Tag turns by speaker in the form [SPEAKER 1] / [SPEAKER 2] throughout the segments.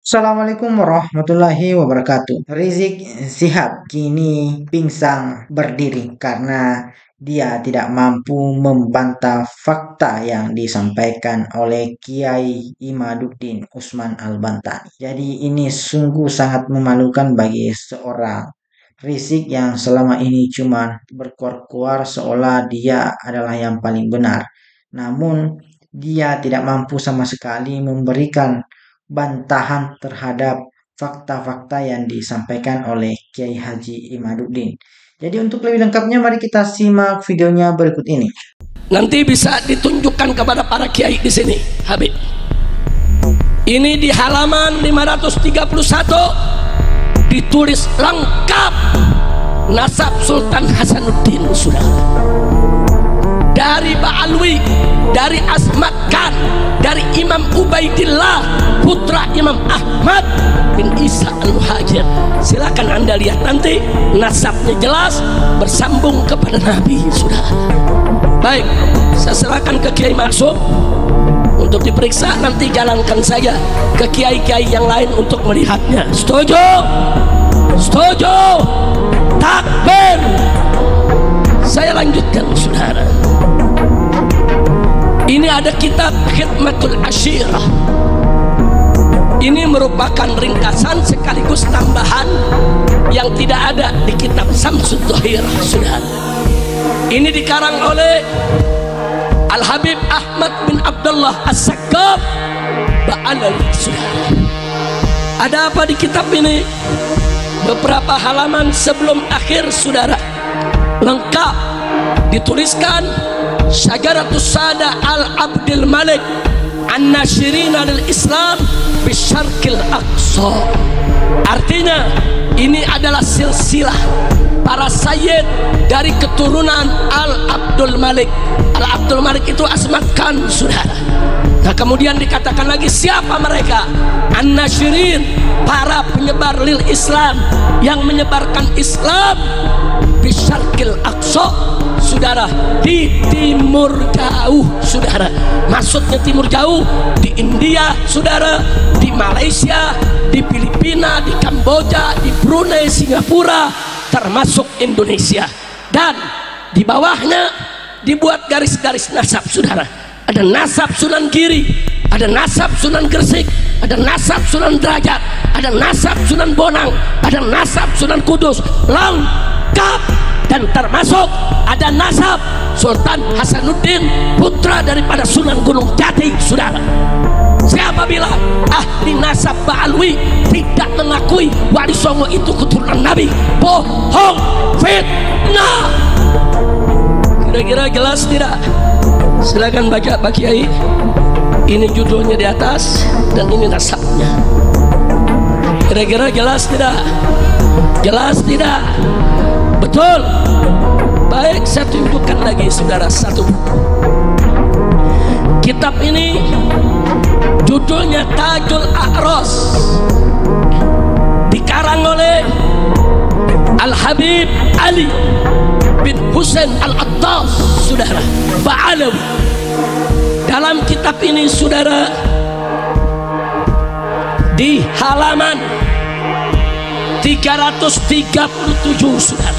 [SPEAKER 1] Assalamualaikum warahmatullahi wabarakatuh. Rizik Sihab kini pingsan berdiri karena dia tidak mampu membantah fakta yang disampaikan oleh Kiai Imaduddin Usman Al-Bantani. Jadi ini sungguh sangat memalukan bagi seorang Rizik yang selama ini cuma berkuar-kuar seolah dia adalah yang paling benar. Namun dia tidak mampu sama sekali memberikan bantahan terhadap fakta-fakta yang disampaikan oleh Kiai Haji Imaduddin. Jadi untuk lebih lengkapnya mari kita simak videonya berikut ini.
[SPEAKER 2] Nanti bisa ditunjukkan kepada para kiai di sini, Habib. Ini di halaman 531 ditulis lengkap nasab Sultan Hasanuddin, sudah. Dari Ba'alwi, dari Asmat Khan, dari Imam Ubaidillah putra Imam Ahmad bin Isa Al-Muhajir. Silakan Anda lihat nanti nasabnya jelas bersambung kepada Nabi, sudah. Baik, saya serahkan ke Kiai Maksum untuk diperiksa, nanti jalankan saja ke kiai-kiai yang lain untuk melihatnya. Setuju? Setuju? Takbir. Saya lanjutkan, saudara. Ini ada kitab Khidmatul Ashirah. Ini merupakan ringkasan sekaligus tambahan yang tidak ada di kitab Samsud Dhahirah, saudara. Ini dikarang oleh Al-Habib Ahmad bin Abdullah As-Saqqaf Ba'alawi, saudara. Ada apa di kitab ini? Beberapa halaman sebelum akhir, saudara, lengkap dituliskan Syajaratus Sada Al-Abdul Malik An-Nashirin al-Islam Bisyarqil Aqsa. Artinya ini adalah silsilah para sayyid dari keturunan Al-Abdul Malik. Al-Abdul Malik itu Asmat Khan, saudara. Nah, kemudian dikatakan lagi siapa mereka? An-Nashirin, para penyebar lil Islam, yang menyebarkan Islam Bisyarqil Aqsa, saudara, di timur jauh, saudara. Maksudnya timur jauh di India, saudara, di Malaysia, di Filipina, di Kamboja, di Brunei, Singapura, termasuk Indonesia. Dan di bawahnya dibuat garis-garis nasab, saudara. Ada nasab Sunan Giri, ada nasab Sunan Gresik, ada nasab Sunan Derajat, ada nasab Sunan Bonang, ada nasab Sunan Kudus, lengkap. Dan termasuk ada nasab Sultan Hasanuddin, putra daripada Sunan Gunung Jati, saudara. Siapa bilang ahli nasab Ba'alwi tidak mengakui Wali Songo itu keturunan Nabi? Bohong, fitnah. Kira-kira jelas tidak? Silakan baca Pak Kiai. Ini judulnya di atas dan ini nasabnya. Kira-kira jelas tidak? Jelas tidak? Betul. Baik, saya tunjukkan lagi, saudara, satu kitab ini judulnya Tajul A'ros, dikarang oleh Al-Habib Ali bin Husain Al-Attas, saudara, Ba'alawi. Dalam kitab ini, saudara, di halaman 337, saudara,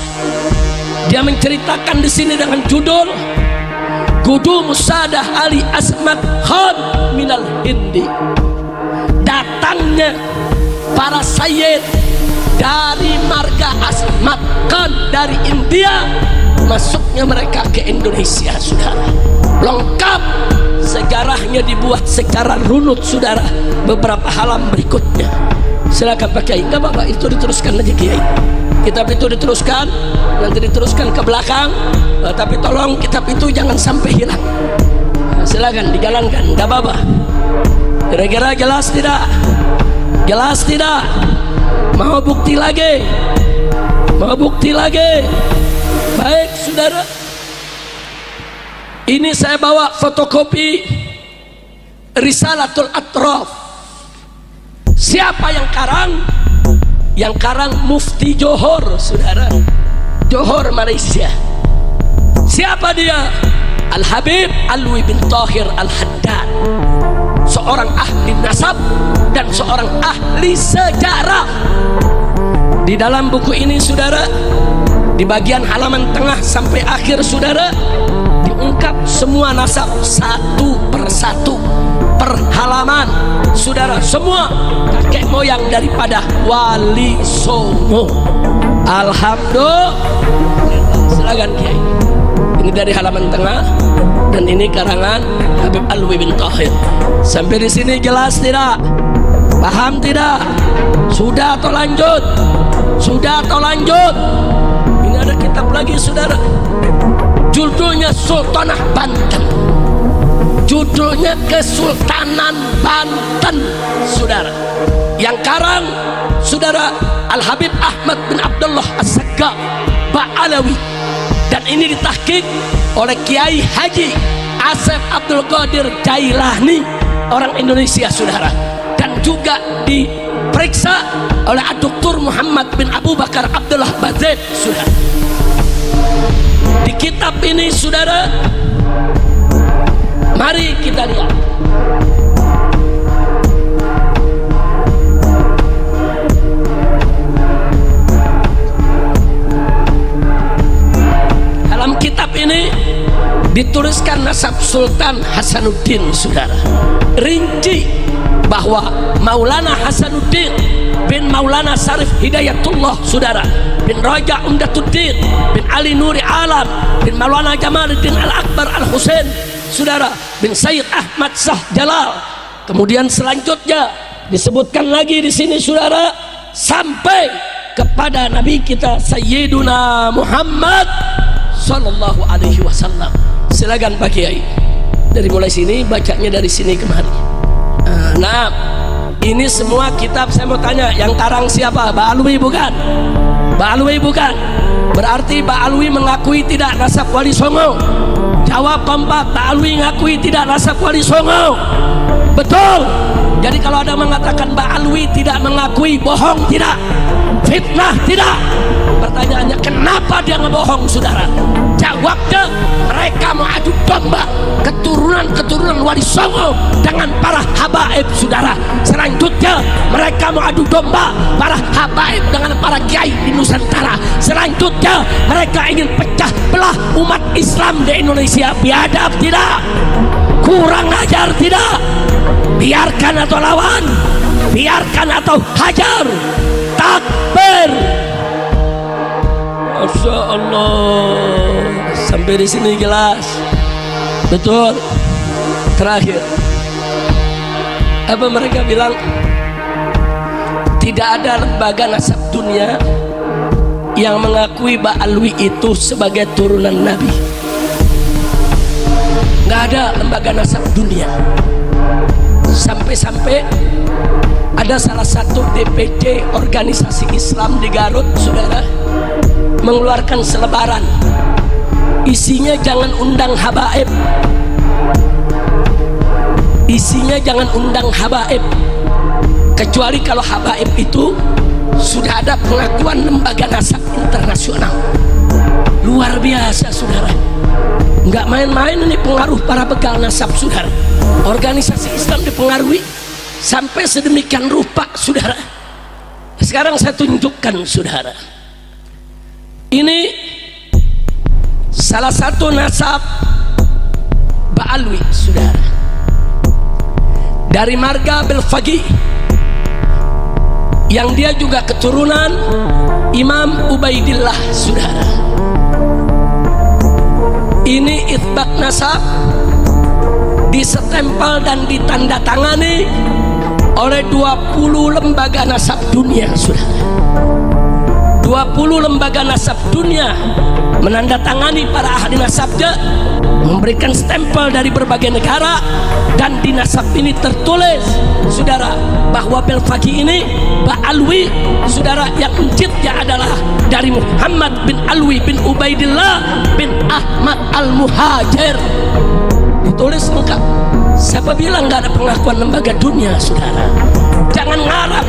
[SPEAKER 2] dia menceritakan di sini dengan judul Gudu Musadah Ali Asmat Khan Minal Hindi. Datangnya para sayyid dari marga Asmat Khan dari India, masuknya mereka ke Indonesia, saudara. Lengkap sejarahnya dibuat secara runut, saudara, beberapa halaman berikutnya. Silakan Pak Kiai. Enggak apa-apa, itu diteruskan aja Kiai. Kitab itu diteruskan, nanti diteruskan ke belakang, tapi tolong kitab itu jangan sampai hilang. Silakan dijalankan, enggak apa-apa. Kira-kira jelas tidak? Jelas tidak? Mau bukti lagi? Mau bukti lagi? Baik, saudara, ini saya bawa fotokopi Risalatul Atraf. Siapa yang karang? Yang karang Mufti Johor, saudara, Johor, Malaysia. Siapa dia? Al-Habib Alwi bin Tahir Al-Haddad, seorang ahli nasab dan seorang ahli sejarah. Di dalam buku ini saudara, di bagian halaman tengah sampai akhir saudara, diungkap semua nasab satu persatu per halaman saudara, semua kakek moyang daripada Wali Songo. Alhamdulillah. Silakan Kiai. Ini dari halaman tengah dan ini karangan Habib Alwi bin Tahir. Sampai di sini jelas tidak? Paham tidak? Sudah atau lanjut? Sudah atau lanjut? Ini ada kitab lagi saudara, judulnya Sultanah Banten, judulnya Kesultanan Banten saudara. Yang karang saudara Al-Habib Ahmad bin Abdullah As-Sagga Ba'alawi, dan ini ditahqiq oleh Kiai Haji Asef Abdul Qadir Jailani, orang Indonesia saudara, dan juga diperiksa oleh Dr. Muhammad bin Abu Bakar Abdullah Bazid saudara. Di kitab ini saudara, mari kita lihat. Dalam kitab ini dituliskan nasab Sultan Hasanuddin saudara, rinci bahwa Maulana Hasanuddin bin Maulana Sarif Hidayatullah saudara, bin Raja Umdatuddin bin Ali Nuri Alam bin Maulana Jamaluddin Al-Akbar Al-Husain saudara, bin Sayyid Ahmad Shah Jalal. Kemudian selanjutnya disebutkan lagi di sini saudara, sampai kepada Nabi kita Sayyiduna Muhammad Sallallahu Alaihi Wasallam. Silakan Pak Kiai, dari mulai sini bacanya dari sini kemari. Nah, ini semua kitab. Saya mau tanya, yang karang siapa? Mbak Alwi bukan? Mbak Alwi bukan? Berarti Mbak Alwi mengakui tidak nasab Wali Songo? Jawab kompak, Mbak Alwi mengakui tidak nasab Wali Songo? Betul. Jadi kalau ada mengatakan Mbak Alwi tidak mengakui, bohong tidak? Fitnah tidak? Pertanyaannya, kenapa dia ngebohong saudara? Jawabnya, mereka mau adu domba keturunan Wali Songo dengan para habaib saudara. Selanjutnya mereka mau adu domba para habaib dengan para kiai di Nusantara. Selanjutnya mereka ingin pecah belah umat Islam di Indonesia. Biadab tidak? Kurang ajar tidak? Biarkan atau lawan? Biarkan atau hajar? Takbir! Masya Allah. Sampai di sini jelas. Betul. Terakhir, apa mereka bilang? Tidak ada lembaga nasab dunia yang mengakui Mbak Alwi itu sebagai turunan Nabi. Nggak ada lembaga nasab dunia. Sampai-sampai ada salah satu DPD organisasi Islam di Garut saudara, mengeluarkan selebaran, isinya jangan undang habaib, isinya jangan undang habaib, kecuali kalau habaib itu sudah ada pengakuan lembaga nasab internasional. Luar biasa saudara, nggak main-main ini pengaruh para begal nasab saudara. Organisasi Islam dipengaruhi sampai sedemikian rupa saudara. Sekarang saya tunjukkan saudara, ini salah satu nasab Mbak Alwi saudara, dari marga Belfagi, yang dia juga keturunan Imam Ubaidillah saudara. Ini itsbat nasab disetempel dan ditandatangani oleh 20 lembaga nasab dunia saudara. 20 lembaga nasab dunia menandatangani para ahli nasabnya, memberikan stempel dari berbagai negara, dan di nasab ini tertulis saudara bahwa Belfagi ini Mbak Alwi saudara yang encitnya adalah dari Muhammad bin Alwi bin Ubaidillah bin Ahmad Al-Muhajir. Ditulis lengkap. Siapa bilang nggak ada pengakuan lembaga dunia saudara? Jangan ngarang,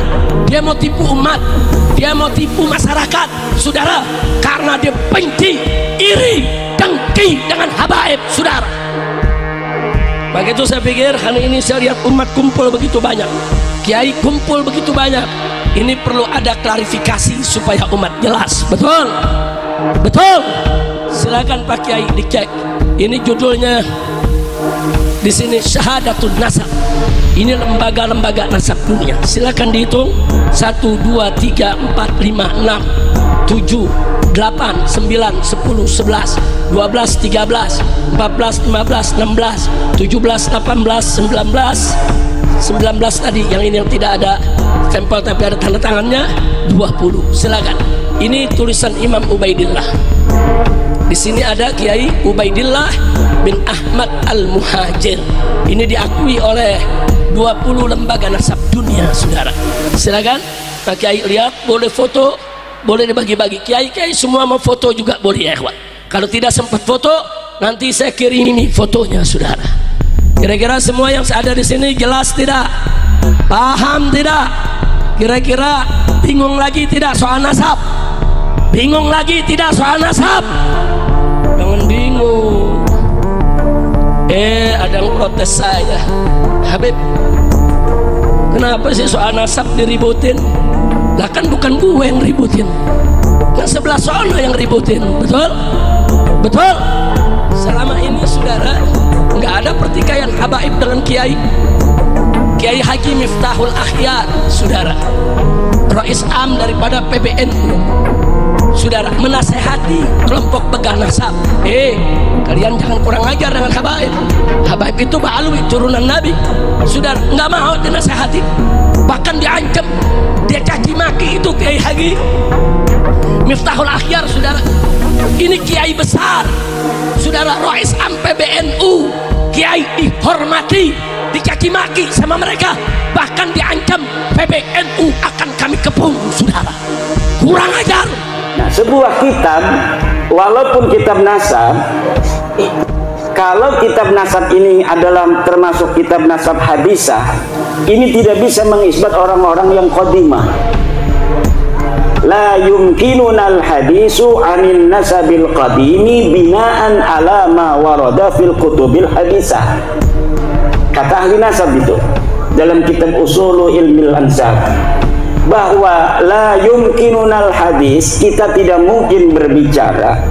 [SPEAKER 2] dia mau tipu umat, dia mau tipu masyarakat saudara, karena dia benci, iri, dengki dengan habaib saudara. Maka itu saya pikir hari ini saya lihat umat kumpul begitu banyak, kiai kumpul begitu banyak. Ini perlu ada klarifikasi supaya umat jelas. Betul? Betul? Silakan Pak Kiai dicek. Ini judulnya di sini Syahadatul Nasab. Ini lembaga-lembaga nasab dunia. Silakan dihitung 1, 2, 3, 4, 5, 6, 7, 8, 9, 10, 11, 12, 13, 14, 15, 16, 17, 18, 19 tadi. Yang ini yang tidak ada stempel tapi ada tanda tangannya 20. Silakan. Ini tulisan Imam Ubaidillah. Di sini ada Kiai Ubaidillah bin Ahmad Al-Muhajir. Ini diakui oleh 20 lembaga nasab dunia, saudara. Silakan Pak Kiai lihat, boleh foto, boleh dibagi-bagi. Kiai-kiai semua mau foto juga boleh ya, ikhwan. Kalau tidak sempat foto, nanti saya kirim ini fotonya, saudara. Kira-kira semua yang ada di sini jelas tidak? Paham tidak? Kira-kira bingung lagi tidak soal nasab? Bingung lagi tidak soal nasab? Jangan bingung. Ada yang protes saya, Habib, kenapa sih soal nasab diributin? Lah kan bukan gue yang ributin, kan sebelah sono yang ributin. Betul? Betul? Selama ini saudara nggak ada pertikaian habaib dengan kiai. Kiai Haji Miftahul Akhyar, saudara, Rais Am daripada PBNU, saudara, menasehati kelompok begah nasab. Kalian jangan kurang ajar dengan habaib. Habaib itu ba'alwi, turunan Nabi. Saudara, nggak mau dinasehati, bahkan diancam, dia caci maki. Itu Kiai Haji Miftahul Akhyar, saudara. Ini kiai besar, saudara, Rais Am PBNU. Kiai dihormati, dicaci maki sama mereka, bahkan diancam PBNU akan kami kepung, saudara. Kurang ajar.
[SPEAKER 3] Nah, sebuah kitab, walaupun kitab nasab, kalau kitab nasab ini adalah termasuk kitab nasab hadisah, ini tidak bisa mengisbat orang-orang yang qadimah. La yumkinunal hadisu anin nasabil qadimi binaan ala ma warada fil kutubil hadisah. Kata ahli nasab itu dalam kitab Usulu Ilmil Ansab, bahwa la yumkinunal hadis, kita tidak mungkin berbicara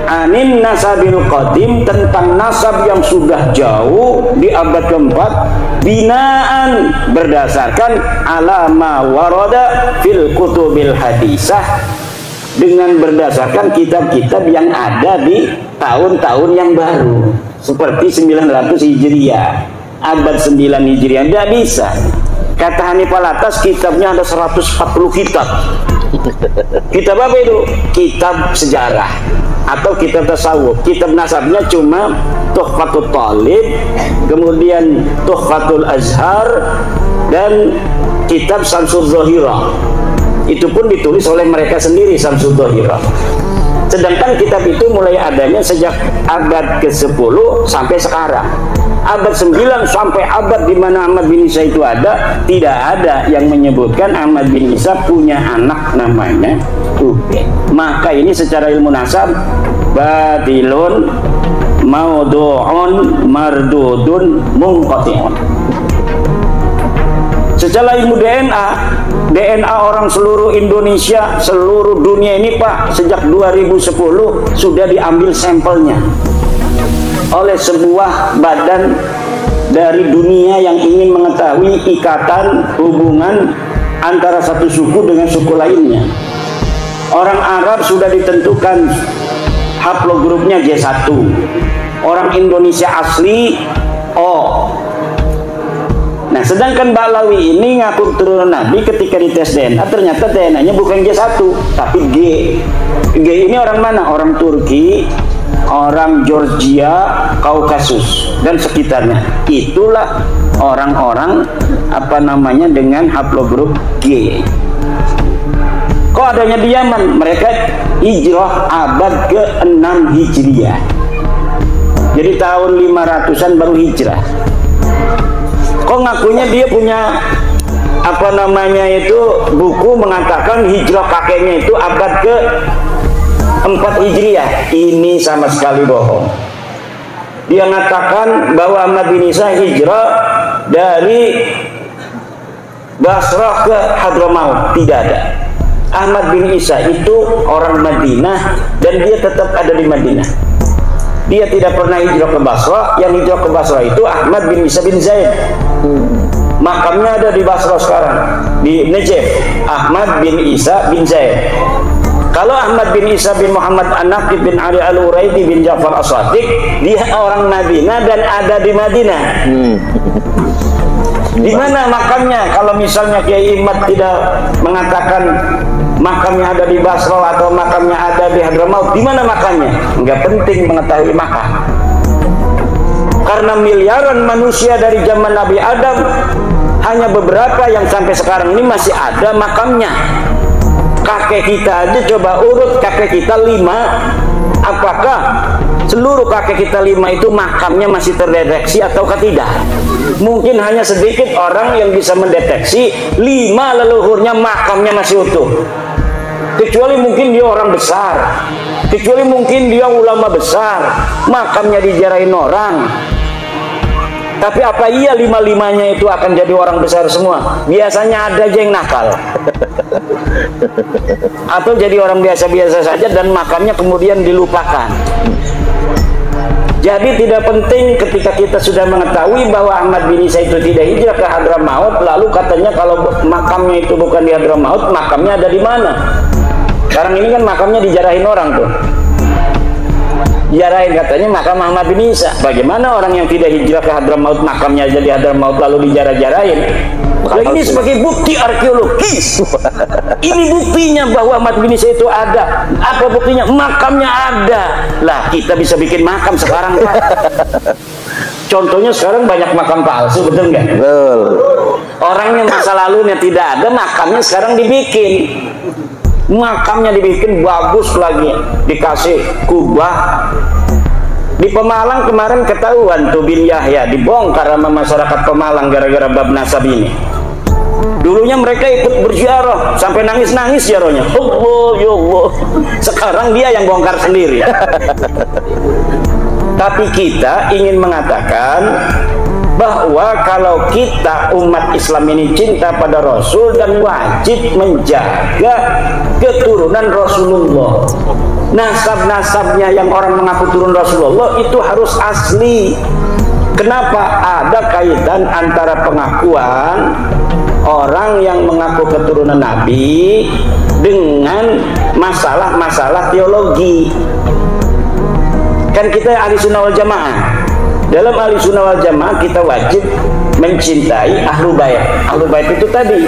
[SPEAKER 3] anin nasabil qadim, tentang nasab yang sudah jauh di abad keempat, binaan berdasarkan alama warada fil kutubil hadisah, dengan berdasarkan kitab-kitab yang ada di tahun-tahun yang baru seperti 900 Hijriah, abad 9 Hijriah. Tidak bisa. Kata Hanifal Atas, kitabnya ada 140 kitab. Kitab apa itu? Kitab sejarah atau kitab tasawuf. Kitab nasabnya cuma Tuhfatul Talib, kemudian Tuhfatul Azhar, dan kitab Samsul Zahirah. Itu pun ditulis oleh mereka sendiri, Samsul Zahirah. Sedangkan kitab itu mulai adanya sejak abad ke-10 sampai sekarang. Abad 9 sampai abad di mana Ahmad bin Isa itu ada, tidak ada yang menyebutkan Ahmad bin Isa punya anak namanya Ubay. Maka ini secara ilmu nasab batilun maudu'un mardudun munqati'un. Secara ilmu DNA orang seluruh Indonesia, seluruh dunia ini Pak, sejak 2010 sudah diambil sampelnya oleh sebuah badan dari dunia yang ingin mengetahui ikatan hubungan antara satu suku dengan suku lainnya. Orang Arab sudah ditentukan haplogrupnya J1, orang Indonesia asli O. Nah, sedangkan Ba'lawi ini ngaku turunan Nabi, ketika dites DNA ternyata DNA-nya bukan J1 tapi G. G ini orang mana? Orang Turki, orang Georgia, Kaukasus dan sekitarnya. Itulah orang-orang dengan haplogrup G. Kok adanya di Yaman? Mereka hijrah abad ke-6 Hijriah. Jadi tahun 500-an baru hijrah. Kok ngakunya dia punya buku mengatakan hijrah kakeknya itu abad ke-4 Hijriah. Ini sama sekali bohong. dia mengatakan bahwa Ahmad bin Isa hijrah dari Basrah ke Hadramaut. Tidak ada. Ahmad bin Isa itu orang Madinah dan dia tetap ada di Madinah. Dia tidak pernah hijrah ke Basrah. Yang hijrah ke Basrah itu Ahmad bin Isa bin Zaid. Makamnya ada di Basrah sekarang, di Najaf. Ahmad bin Isa bin Zaid. Kalau Ahmad bin Isa bin Muhammad An-Naqib bin Ali Al-Uraidi bin Ja'far As-Sadiq, dia orang Madinah dan ada di Madinah. Di mana makamnya? Kalau misalnya Kiai Imad tidak mengatakan makamnya ada di Basrah atau makamnya ada di Hadramaut, di mana makamnya? Enggak penting mengetahui makam. Karena miliaran manusia dari zaman Nabi Adam, hanya beberapa yang sampai sekarang ini masih ada makamnya. Kakek kita aja coba urut kakek kita 5, apakah seluruh kakek kita 5 itu makamnya masih terdeteksi ataukah tidak? Mungkin hanya sedikit orang yang bisa mendeteksi 5 leluhurnya makamnya masih utuh. Kecuali mungkin dia orang besar, kecuali mungkin dia ulama besar, makamnya dijarahin orang. Tapi apa iya 5-5-nya itu akan jadi orang besar semua? Biasanya ada aja yang nakal. Atau jadi orang biasa-biasa saja dan makamnya kemudian dilupakan. Jadi tidak penting ketika kita sudah mengetahui bahwa Ahmad bin Isa itu tidak hijrah ke Hadramaut, lalu katanya kalau makamnya itu bukan di Hadramaut, makamnya ada di mana? Sekarang ini kan makamnya dijarahin orang tuh. Dijarahin katanya makam Ahmad bin Isa. Bagaimana orang yang tidak hijrah ke Hadramaut makamnya aja di Hadramaut lalu dijarah-jarahin? Ini sebagai bukti arkeologis. Ini buktinya bahwa Ahmad bin Isa itu ada. Apa buktinya? Makamnya ada. Lah kita bisa bikin makam sekarang, Pak. Contohnya sekarang banyak makam palsu, betul nggak? Betul. Orang yang masa lalunya tidak ada, makamnya sekarang dibikin. Makamnya dibikin bagus lagi, dikasih kubah. Di Pemalang kemarin ketahuan tuh bin Yahya dibongkar sama masyarakat Pemalang gara-gara bab nasab ini. Dulunya mereka ikut berziarah sampai nangis-nangis ziarahnya. Allah ya Allah. Sekarang dia yang bongkar sendiri. Tapi kita ingin mengatakan bahwa kalau kita umat Islam ini cinta pada Rasul dan wajib menjaga keturunan Rasulullah. Nasab-nasabnya yang orang mengaku turun Rasulullah itu harus asli. Kenapa? Ada kaitan antara pengakuan orang yang mengaku keturunan Nabi dengan masalah-masalah teologi. Kan kita ahli sunnah wal jamaah. Dalam ahli sunnah wal jamaah kita wajib mencintai ahlu bait. Ahlu bait itu tadi,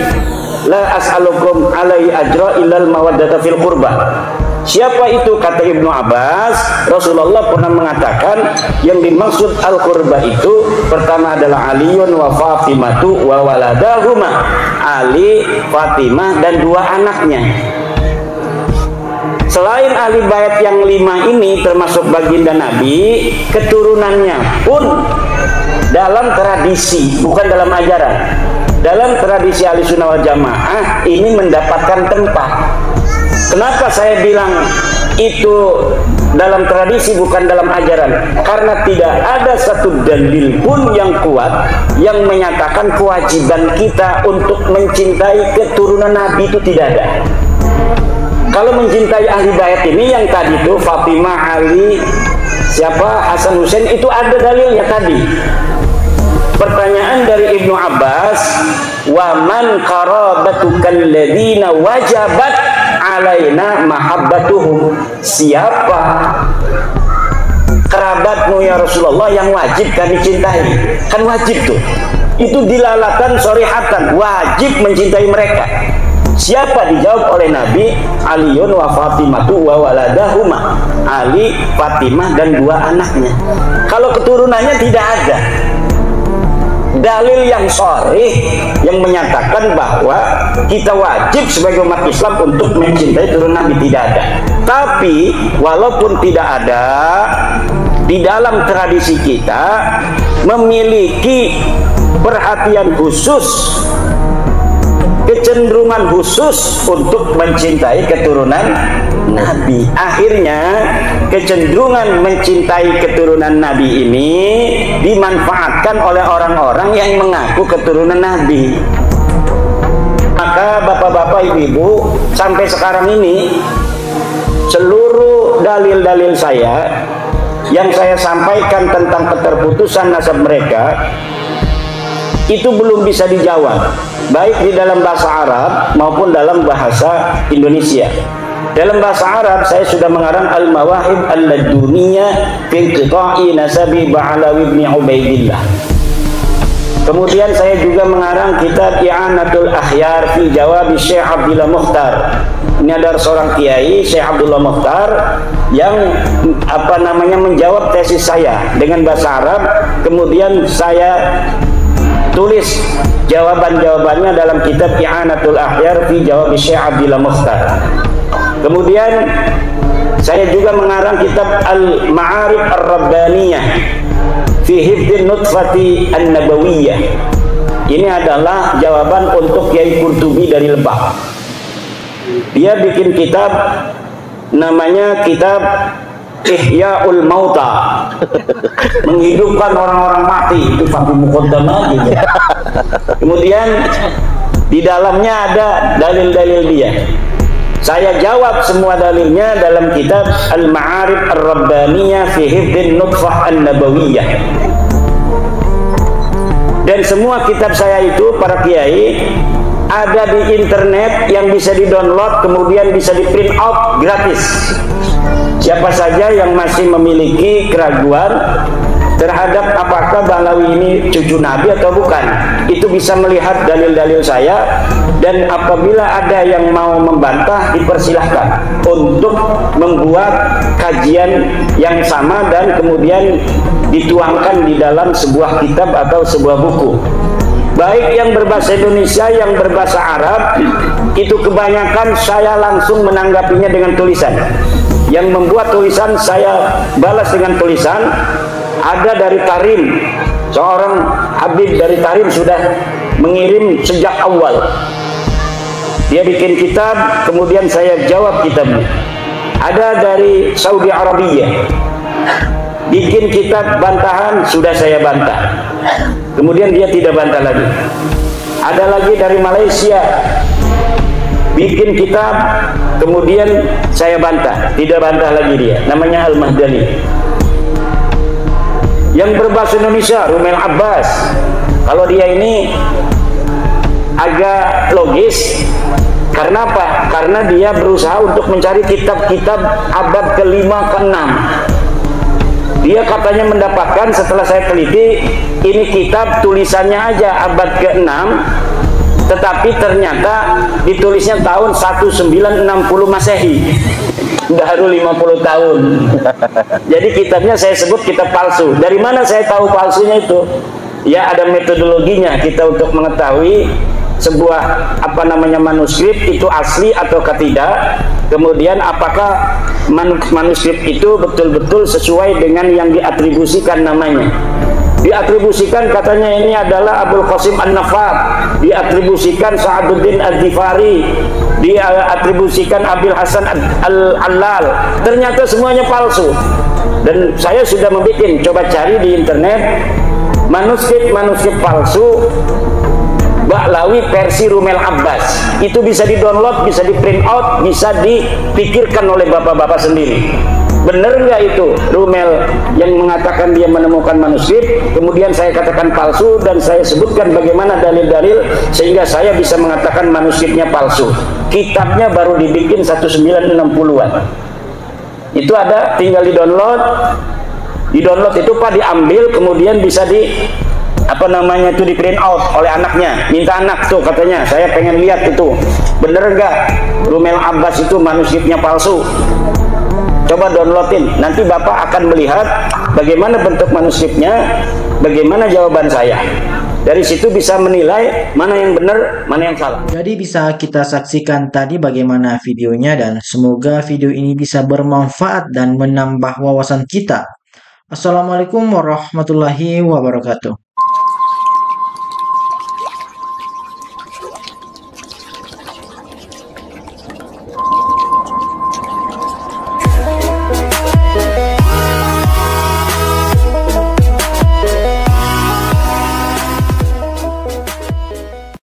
[SPEAKER 3] la as'alukum alaihi ajra illal mawaddata fil qurba. Siapa itu? Kata Ibnu Abbas, Rasulullah pernah mengatakan yang dimaksud al-qurba itu pertama adalah Aliun wa Fatimatu wa waladahuma. Ali, Fatimah dan 2 anaknya. Selain ahli bait yang 5 ini termasuk baginda Nabi, keturunannya pun dalam tradisi, bukan dalam ajaran. Dalam tradisi ahli sunnah wal jamaah ini mendapatkan tempat. Kenapa saya bilang itu dalam tradisi bukan dalam ajaran? Karena tidak ada satu dalil pun yang kuat yang menyatakan kewajiban kita untuk mencintai keturunan Nabi itu tidak ada. Kalau mencintai ahli bait ini yang tadi itu Fatimah, Ali, siapa, Hasan, Husain, itu ada dalilnya tadi. Pertanyaan dari Ibnu Abbas, wa man qarabatukal ladzina wajabat alaina mahabbatuhum. Siapa kerabatmu ya Rasulullah yang wajib kami cintai? Kan wajib tuh. Itu dilalatan sorihatan, wajib mencintai mereka. Siapa? Dijawab oleh Nabi, Aliun wa Fatimatu wa waladahuma. Ali, Fatimah dan 2 anaknya. Kalau keturunannya tidak ada dalil yang sharih yang menyatakan bahwa kita wajib sebagai umat Islam untuk mencintai turun Nabi, tidak ada. Tapi walaupun tidak ada, di dalam tradisi kita memiliki perhatian khusus, kecenderungan khusus untuk mencintai keturunan Nabi. Akhirnya kecenderungan mencintai keturunan Nabi ini dimanfaatkan oleh orang-orang yang mengaku keturunan Nabi. Maka bapak-bapak, ibu-ibu, sampai sekarang ini seluruh dalil-dalil saya yang saya sampaikan tentang keterputusan nasab mereka itu belum bisa dijawab, baik di dalam bahasa Arab maupun dalam bahasa Indonesia. Dalam bahasa Arab saya sudah mengarang Al-Mawahib Al-Laduniyah fi Qita'i Nasabi Ba'alawi ibn Ubaidillah. Kemudian saya juga mengarang kitab I'anatul Akhyar fi Jawab Syekh Abdullah Mukhtar. Ini ada seorang kiai, Syekh Abdullah Mukhtar, yang menjawab tesis saya dengan bahasa Arab. Kemudian saya tulis jawaban-jawabannya dalam kitab I'anatul Akhyar fi Jawab Syekh Abdullah Mukhtar. Kemudian saya juga mengarang kitab Al-Ma'arif Ar-Rabbaniyah fi Hifdhin Nutfati An-Nabawiyah. Ini adalah jawaban untuk Kiai Qurtubi dari Lebak. Dia bikin kitab namanya kitab Ihya'ul Mauta, menghidupkan orang-orang mati. Itu Fakih Muqaddamah gitu. Kemudian di dalamnya ada dalil-dalil dia. Saya jawab semua dalilnya dalam kitab Al-Ma'arif Ar-Rabbaniyah fi Hifdhin Nutfah An-Nabawiyah. Dan semua kitab saya itu, para kiai, ada di internet yang bisa di-download, kemudian bisa di-print out gratis. Siapa saja yang masih memiliki keraguan terhadap apakah Ba'alawi ini cucu Nabi atau bukan, itu bisa melihat dalil-dalil saya. Dan apabila ada yang mau membantah, dipersilahkan untuk membuat kajian yang sama dan kemudian dituangkan di dalam sebuah kitab atau sebuah buku, baik yang berbahasa Indonesia, yang berbahasa Arab. Itu kebanyakan saya langsung menanggapinya dengan tulisan. Yang membuat tulisan saya balas dengan tulisan. Ada dari Tarim, seorang Habib dari Tarim sudah mengirim sejak awal. Dia bikin kitab, kemudian saya jawab kitabnya. Ada dari Saudi Arabia, bikin kitab bantahan, sudah saya bantah. Kemudian dia tidak bantah lagi. Ada lagi dari Malaysia, bikin kitab, kemudian saya bantah, tidak bantah lagi dia. Namanya Al-Mahdani. Yang berbahasa Indonesia, Rumel Abbas. Kalau dia ini agak logis. Karena apa? Karena dia berusaha untuk mencari kitab-kitab abad ke-5 ke-6. Dia katanya mendapatkan, setelah saya teliti, ini kitab tulisannya aja abad ke-6, tetapi ternyata ditulisnya tahun 1960 Masehi. Baru 50 tahun. Jadi kitabnya saya sebut kitab palsu. Dari mana saya tahu palsunya itu? Ya, ada metodologinya kita untuk mengetahui sebuah manuskrip itu asli atau tidak. Kemudian apakah manuskrip itu betul-betul sesuai dengan yang diatribusikan namanya. Diatribusikan katanya ini adalah Abul Qasim An-Nafat, diatribusikan Sa'aduddin Ad-Difari, diatribusikan Abil Hasan Al-Allal. Ternyata semuanya palsu. Dan saya sudah membuat, coba cari di internet manuskrip palsu Ba'alawi versi Rumel Abbas. Itu bisa di-download, bisa di-print out, bisa dipikirkan oleh bapak-bapak sendiri. Benar nggak itu Rumel yang mengatakan dia menemukan manuskrip, kemudian saya katakan palsu, dan saya sebutkan bagaimana dalil-dalil sehingga saya bisa mengatakan manuskripnya palsu. Kitabnya baru dibikin 1960-an. Itu ada, tinggal di-download. Di-download itu Pak diambil, kemudian bisa di di print out oleh anaknya. Minta anak tuh, katanya saya pengen lihat itu bener nggak Rumel Abbas itu manuskripnya palsu. Coba downloadin, nanti Bapak akan melihat bagaimana bentuk manuskripnya, bagaimana jawaban saya. Dari situ bisa menilai mana yang benar, mana yang salah.
[SPEAKER 1] Jadi bisa kita saksikan tadi bagaimana videonya, dan semoga video ini bisa bermanfaat dan menambah wawasan kita. Assalamualaikum warahmatullahi wabarakatuh.